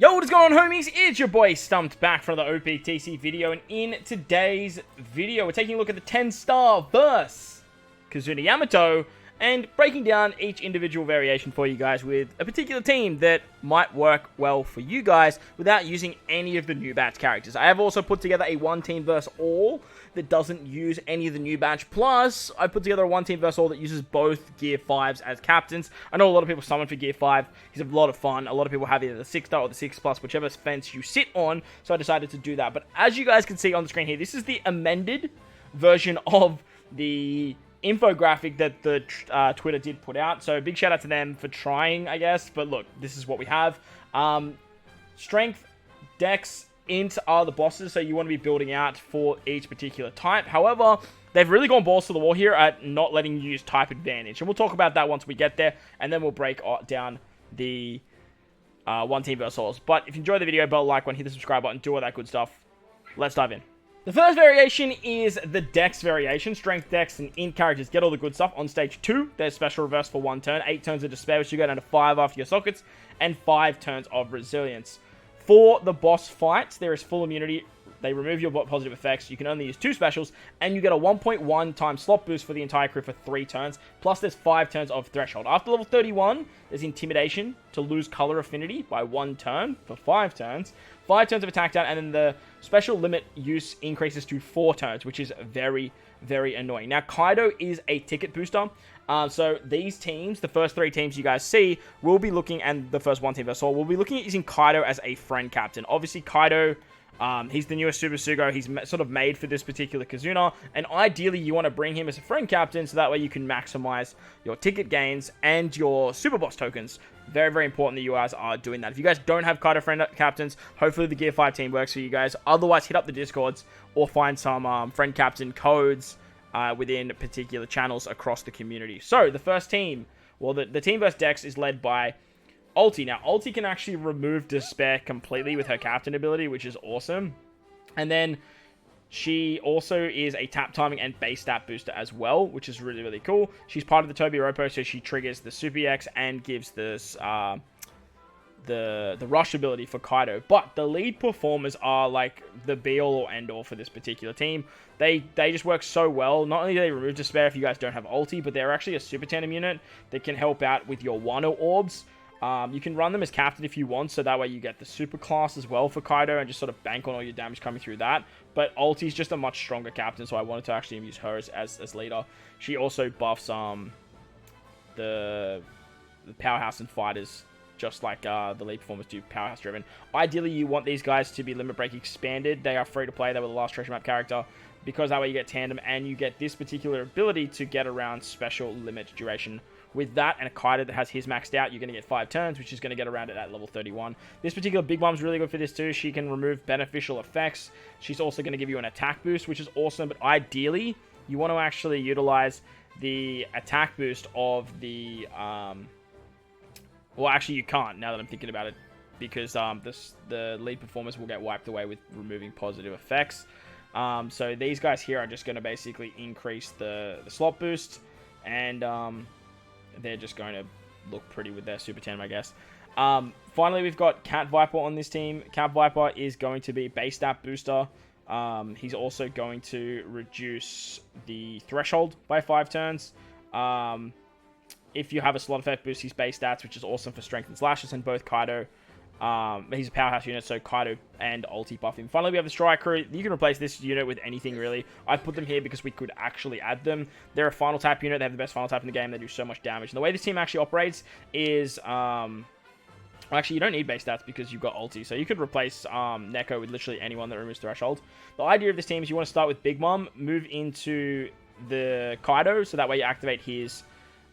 Yo, what is going on, homies? It's your boy Stumped back from the OPTC video, and in today's video, we're taking a look at the 10-star verse KIZUNA YAMATO and breaking down each individual variation for you guys with a particular team that might work well for you guys without using any of the new batch characters. I have also put together a one-team verse all that doesn't use any of the new batch. Plus, I put together a one-team verse all that uses both Gear 5s as captains. I know a lot of people summon for Gear 5. He's a lot of fun. A lot of people have either the 6-star or the 6+, whichever fence you sit on. So I decided to do that. But as you guys can see on the screen here, this is the amended version of the infographic that the Twitter did put out. So big shout out to them for trying, I guess. But look, this is what we have. Strength, Dex, Int are the bosses, so you want to be building out for each particular type. However, they've really gone balls to the wall here at not letting you use type advantage. And we'll talk about that once we get there. And then we'll break down the one team versus alls. But if you enjoyed the video, bell like one, hit the subscribe button, do all that good stuff. Let's dive in. The first variation is the Dex variation. Strength, Dex, and Int characters get all the good stuff. On stage 2, there's special reverse for 1 turn, 8 turns of despair, which you go down to 5 after your sockets, and 5 turns of resilience. For the boss fights, there is full immunity. They remove your positive effects. You can only use 2 specials, and you get a 1.1 times slot boost for the entire crew for 3 turns. Plus, there's 5 turns of threshold. After level 31, there's intimidation to lose color affinity by 1 turn for 5 turns. 5 turns of attack down, and then the special limit use increases to 4 turns, which is very, very annoying. Now, Kaido is a ticket booster. So these teams, the first 3 teams you guys see, will be looking, and the first one team versus all, we'll be looking at using Kaido as a friend captain. Obviously, Kaido, he's the newest Super Sugo. He's sort of made for this particular KIZUNA, and ideally you want to bring him as a friend captain so that way you can maximize your ticket gains and your Super Boss tokens. Very, very important that you guys are doing that. If you guys don't have Kaido friend captains, hopefully the Gear 5 team works for you guys. Otherwise, hit up the Discords or find some friend captain codes within particular channels across the community. So, the first team, well, the team versus Dex is led by Ulti. Now, Ulti can actually remove Despair completely with her captain ability, which is awesome. And then she also is a tap timing and base stat booster as well, which is really, really cool. She's part of the Toby Ropo, so she triggers the Super EX and gives this the rush ability for Kaido. But the lead performers are like the be-all or end-all for this particular team. They just work so well. Not only do they remove Despair if you guys don't have ulti, but they're actually a super tandem unit that can help out with your Wano orbs. You can run them as captain if you want, so that way you get the super class as well for Kaido and just sort of bank on all your damage coming through that. But ulti is just a much stronger captain, so I wanted to actually use her as leader. She also buffs the powerhouse and fighters, just like the lead performers do, powerhouse driven. Ideally, you want these guys to be limit break expanded. They are free to play. They were the last treasure map character, because that way you get tandem and you get this particular ability to get around special limit duration. With that and a Kaido that has his maxed out, you're going to get 5 turns, which is going to get around it at level 31. This particular Big Mom's really good for this too. She can remove beneficial effects. She's also going to give you an attack boost, which is awesome. But ideally, you want to actually utilize the attack boost of the... well, actually, you can't, now that I'm thinking about it, because the lead performers will get wiped away with removing positive effects. So these guys here are just going to basically increase the slot boost, and they're just going to look pretty with their Super Tandem, I guess. Finally, we've got Cat Viper on this team. Cat Viper is going to be base stat booster. He's also going to reduce the threshold by 5 turns. If you have a slot effect, boost his base stats, which is awesome for strength and slashes, and both Kaido. He's a powerhouse unit, so Kaido and ulti buff him. Finally, we have the Strike Crew. You can replace this unit with anything, really. I put them here because we could actually add them. They're a final tap unit. They have the best final tap in the game. They do so much damage. And the way this team actually operates is... well, actually, you don't need base stats because you've got ulti. So you could replace Neko with literally anyone that removes threshold. The idea of this team is you want to start with Big Mom, move into the Kaido, so that way you activate his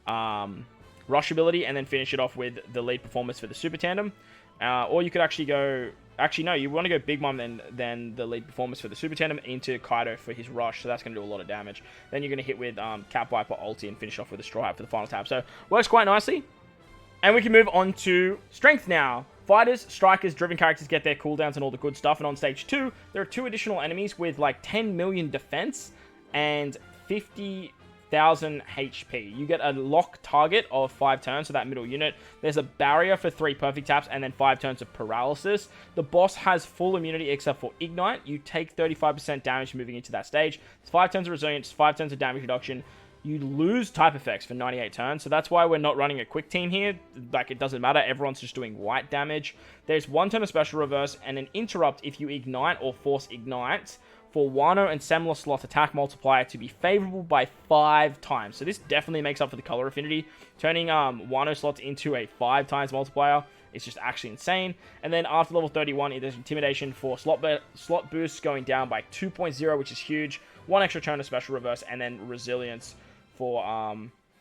rush ability, and then finish it off with the lead performance for the Super Tandem. Or you could actually go... Actually, no, you want to go Big Mom, then the lead performance for the Super Tandem into Kaido for his rush, so that's going to do a lot of damage. Then you're going to hit with Cat Viper ulti and finish off with a Straw Hat for the final tap. So, works quite nicely. And we can move on to Strength now. Fighters, strikers, driven characters get their cooldowns and all the good stuff. And on stage 2, there are 2 additional enemies with like 10 million defense and 50 1000 HP. You get a lock target of 5 turns, so that middle unit. There's a barrier for 3 perfect taps, and then 5 turns of paralysis. The boss has full immunity except for Ignite. You take 35% damage moving into that stage. It's 5 turns of resilience, 5 turns of damage reduction. You lose type effects for 98 turns, so that's why we're not running a quick team here. Like, it doesn't matter, everyone's just doing white damage. There's 1 turn of special reverse, and an interrupt if you ignite or force ignite for Wano and Semler slot attack multiplier to be favorable by 5 times. So this definitely makes up for the color affinity. Turning Wano slots into a 5 times multiplier is just actually insane. And then after level 31, there's intimidation for slot boosts going down by 2.0, which is huge. 1 extra turn of special reverse, and then resilience for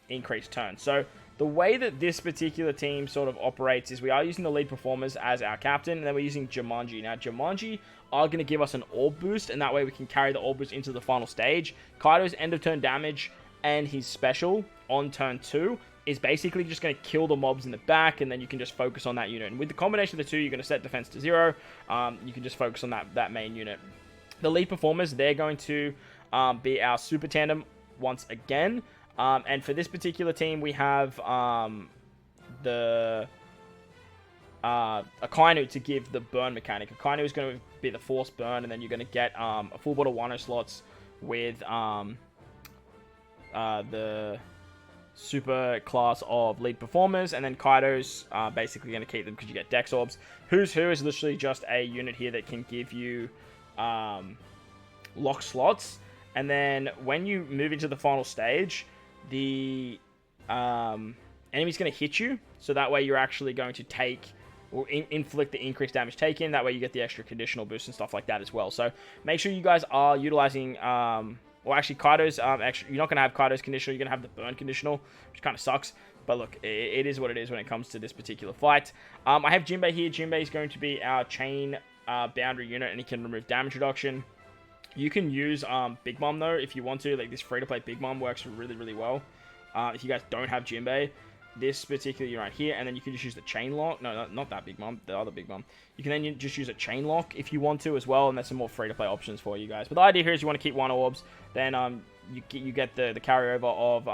increased turns. So the way that this particular team sort of operates is we are using the lead performers as our captain, and then we're using Jumanji. Now, Jumanji are going to give us an orb boost, and that way we can carry the orb boost into the final stage. Kaido's end of turn damage and his special on turn 2 is basically just going to kill the mobs in the back, and then you can just focus on that unit. And with the combination of the two, you're going to set defense to 0. You can just focus on that main unit. The lead performers, they're going to be our super tandem once again. And for this particular team, we have Akainu to give the burn mechanic. Akainu is going to be the force burn, and then you're going to get a full bottle Wano slots with the super class of lead performers, and then Kaido's basically going to keep them because you get Dex Orbs. Who's Who is literally just a unit here that can give you lock slots, and then when you move into the final stage, the enemy's going to hit you, so that way you're actually going to take or inflict the increased damage taken. That way you get the extra conditional boost and stuff like that as well. So make sure you guys are utilizing, well, actually Kaido's, extra, you're not going to have Kaido's conditional, you're going to have the burn conditional, which kind of sucks. But look, it is what it is when it comes to this particular fight. I have Jinbei here. Jinbei is going to be our chain boundary unit, and he can remove damage reduction. You can use Big Mom, though, if you want to. Like, this free-to-play Big Mom works really, really well. If you guys don't have Jinbei, this particular unit right here, and then you can just use the Chain Lock. No, not that Big Mom, the other Big Mom. You can then just use a Chain Lock if you want to as well, and there's some more free-to-play options for you guys. But the idea here is you want to keep one orbs, then you get the carryover of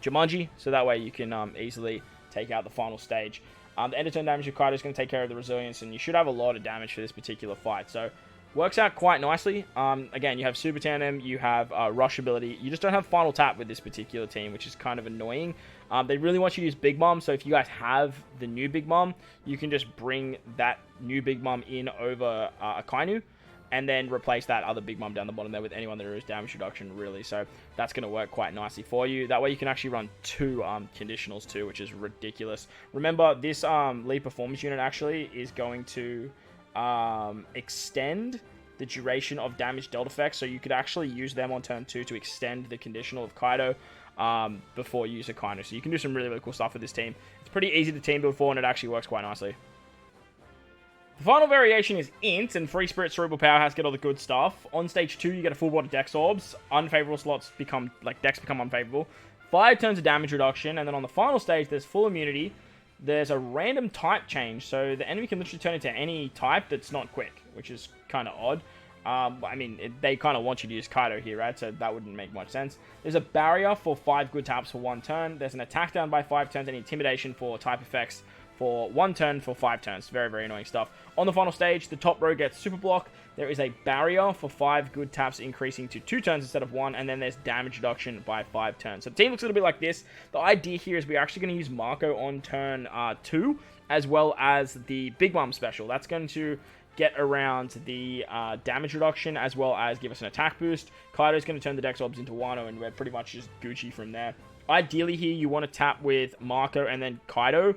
Jumanji, so that way you can easily take out the final stage. The end of turn damage of Kaido is going to take care of the resilience, and you should have a lot of damage for this particular fight. So works out quite nicely. Again, you have Super Tandem, you have Rush ability. You just don't have Final Tap with this particular team, which is kind of annoying. They really want you to use Big Mom, so if you guys have the new Big Mom, you can just bring that new Big Mom in over Akainu, and then replace that other Big Mom down the bottom there with anyone that is damage reduction, really. So that's going to work quite nicely for you. That way you can actually run 2 conditionals too, which is ridiculous. Remember, this lead performance unit actually is going to extend the duration of damage dealt effects, so you could actually use them on turn 2 to extend the conditional of Kaido before you use Akainu. So you can do some really, really cool stuff with this team. It's pretty easy to team build for, and it actually works quite nicely. The final variation is Int, and Free Spirit Cerebral Powerhouse get all the good stuff. On stage 2, you get a full body Dex Orbs. Unfavorable slots become, Dex become unfavorable. 5 turns of damage reduction, and then on the final stage, there's full immunity. There's a random type change, so the enemy can literally turn into any type that's not quick, which is kind of odd. I mean, they kind of want you to use Kaido here, right? So that wouldn't make much sense. There's a barrier for 5 good taps for 1 turn. There's an attack down by 5 turns and intimidation for type effects for 1 turn for 5 turns. Very, very annoying stuff. On the final stage, the top row gets Super Block. There is a barrier for 5 good taps increasing to 2 turns instead of 1, and then there's damage reduction by 5 turns. So the team looks a little bit like this. The idea here is we're actually going to use Marco on turn 2, as well as the Big Mom special. That's going to get around the damage reduction, as well as give us an attack boost. Kaido's going to turn the Dex Orbs into Wano, and we're pretty much just Gucci from there. Ideally here, you want to tap with Marco and then Kaido.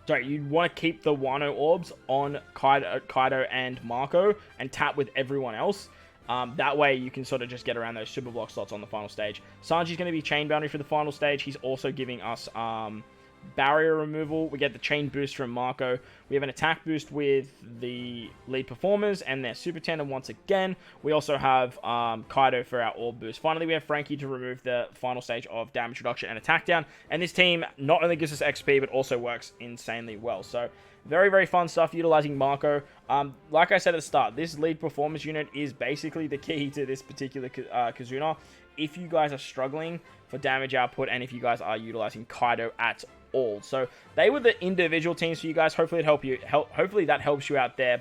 Sorry, you want to keep the Wano orbs on Kaido and Marco, and tap with everyone else. That way you can sort of just get around those super block slots on the final stage. Sanji's going to be chain boundary for the final stage. He's also giving us barrier removal. We get the chain boost from Marco. We have an attack boost with the lead performers and their super tandem once again. We also have Kaido for our orb boost. Finally, we have Frankie to remove the final stage of damage reduction and attack down. And this team not only gives us XP, but also works insanely well. So very, very fun stuff utilizing Marco. Like I said at the start, this lead performance unit is basically the key to this particular KIZUNA. If you guys are struggling for damage output and if you guys are utilizing Kaido at all. So they were the individual teams for you guys. Hopefully hopefully that helps you out there.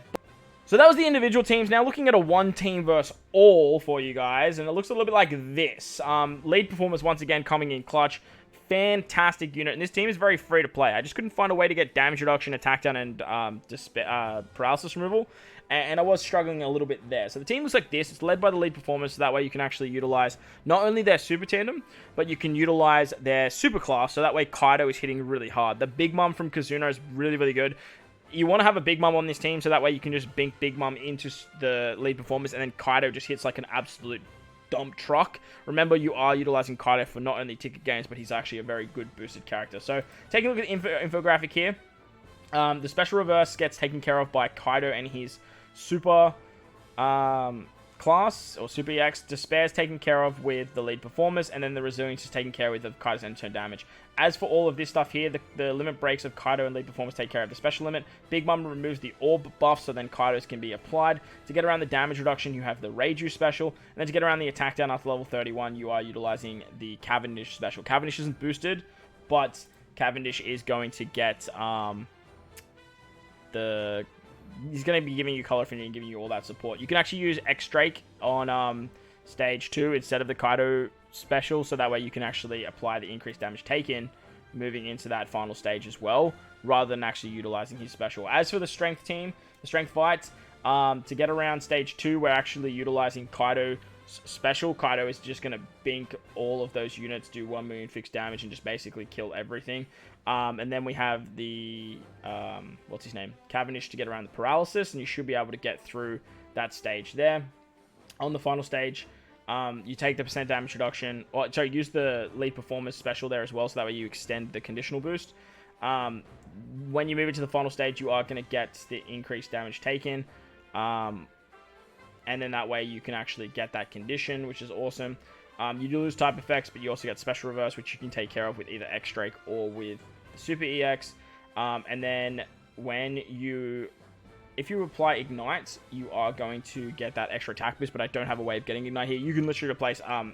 So that was the individual teams. Now looking at a one team versus all for you guys, and it looks a little bit like this. Lead performance once again coming in clutch. Fantastic unit, and this team is very free to play. I just couldn't find a way to get damage reduction, attack down, and paralysis removal, and I was struggling a little bit there. So the team looks like this. It's led by the lead performers, so that way you can actually utilize not only their super tandem, but you can utilize their super class, so that way Kaido is hitting really hard. The Big Mom from KIZUNA is really, really good. You want to have a Big Mom on this team, so that way you can just bink Big Mom into the lead performers, and then Kaido just hits like an absolute dump truck. Remember, you are utilizing Kaido for not only ticket gains, but he's actually a very good boosted character. So, taking a look at the infographic here, the special reverse gets taken care of by Kaido and his super class, or super EX. Despair is taken care of with the lead performers, and then the resilience is taken care of with Kaido's end turn damage. As for all of this stuff here, the limit breaks of Kaido and lead performers take care of the special limit. Big Mom removes the orb buff, so then Kaido's can be applied. To get around the damage reduction, you have the Reiju special. And then to get around the attack down after level 31, you are utilizing the Cavendish special. Cavendish isn't boosted, but Cavendish is going to get he's going to be giving you color affinity and giving you all that support. You can actually use X-Drake on stage 2 instead of the Kaido special, so that way you can actually apply the increased damage taken moving into that final stage as well, rather than actually utilizing his special. As for the strength team, the strength fight, to get around stage 2, we're actually utilizing Kaido's special. Kaido is just going to bink all of those units, do 1 million fixed damage, and just basically kill everything. And then we have the, what's his name? Cavendish to get around the paralysis, and you should be able to get through that stage there. On the final stage, you take the percent damage reduction, or sorry, use the lead performance special there as well, so that way you extend the conditional boost. When you move into the final stage, you are going to get the increased damage taken, and then that way you can actually get that condition, which is awesome. You do lose type effects, but you also get special reverse, which you can take care of with either X-Drake or with Super EX. And then if you apply Ignite, you are going to get that extra attack boost, but I don't have a way of getting Ignite here. You can literally replace oh,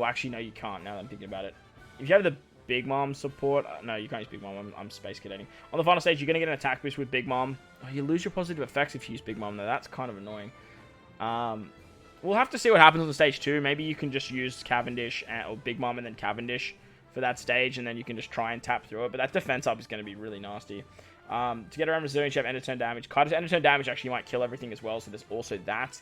actually, no, you can't, now that I'm thinking about it. If you have the Big Mom support, no, you can't use Big Mom, I'm space cadeting. On the final stage, you're going to get an attack boost with Big Mom. Oh, you lose your positive effects if you use Big Mom, though. That's kind of annoying. We'll have to see what happens on the stage 2. Maybe you can just use Cavendish or Big Mom and then Cavendish for that stage, and then you can just try and tap through it. But that defense up is going to be really nasty. To get around resilience, you have end of turn damage. Kaido's end of turn damage actually might kill everything as well, so there's also that.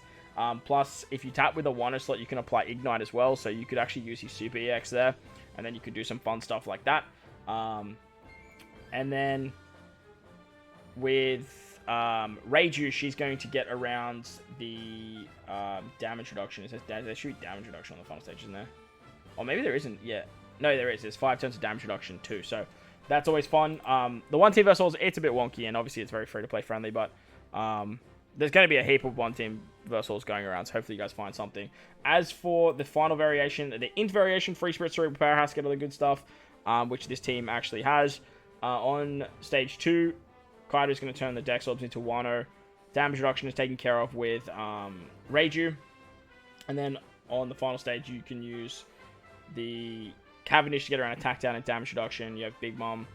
Plus, if you tap with a 1 slot, you can apply Ignite as well, so you could actually use his Super EX there, and then you could do some fun stuff like that. And then with Reiju, she's going to get around the damage reduction. It says there should be damage reduction on the final stage, isn't there? Or maybe there isn't yet. No, there is. There's 5 turns of damage reduction too, so that's always fun. The 1-team versus alls, it's a bit wonky, and obviously it's very free-to-play friendly, but there's going to be a heap of 1-team versus alls going around, so hopefully you guys find something. As for the final variation, the int variation, Free Spirit, Cerebral Powerhouse, get all the good stuff, which this team actually has. On stage 2, Kaido's going to turn the Dex Orbs into Wano. Damage reduction is taken care of with Reiju. And then on the final stage, you can use the Cavendish to get around attack down and damage reduction. You have Big Mom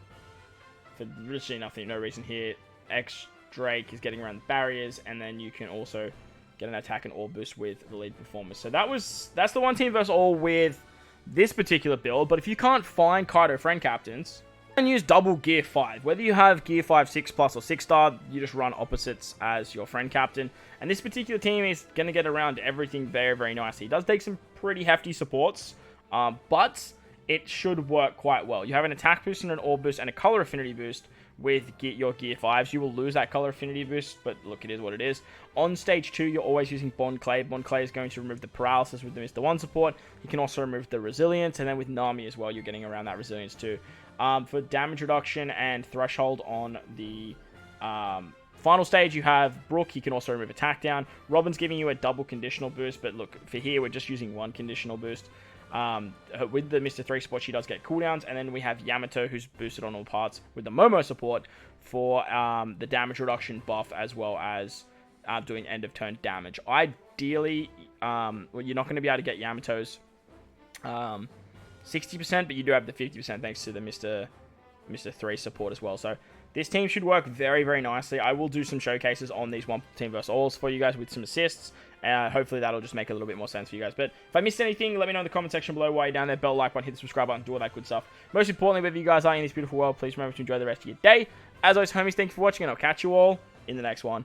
for literally nothing, no reason here. X-Drake is getting around the barriers, and then you can also get an attack and orb boost with the lead performers. So that's the 1-team versus all with this particular build. But if you can't find Kaido friend captains, you can use double Gear 5. Whether you have Gear 5 6+ or 6-star, you just run opposites as your friend captain. And this particular team is going to get around everything very, very nicely. It does take some pretty hefty supports, but it should work quite well. You have an attack boost and an orb boost and a color affinity boost with your Gear 5s. You will lose that color affinity boost, but look, it is what it is. On stage 2, you're always using Bond Clay. Bond Clay is going to remove the paralysis with the Mr. 1 support. You can also remove the resilience, and then with Nami as well, you're getting around that resilience too. For damage reduction and threshold on the final stage, you have Brook. He can also remove attack down. Robin's giving you a double conditional boost, but look, for here, we're just using one conditional boost. With the Mr. 3 support, she does get cooldowns, and then we have Yamato, who's boosted on all parts with the Momo support for the damage reduction buff, as well as doing end of turn damage. Ideally, well, you're not going to be able to get Yamato's 60%, but you do have the 50% thanks to the Mr. 3 support as well. So this team should work very, very nicely. I will do some showcases on these one team versus alls for you guys with some assists. Hopefully that'll just make a little bit more sense for you guys. But if I missed anything, let me know in the comment section below. While you're down there, bell like button, hit the subscribe button, do all that good stuff. Most importantly, wherever you guys are in this beautiful world, please remember to enjoy the rest of your day. As always, homies, thank you for watching, and I'll catch you all in the next one.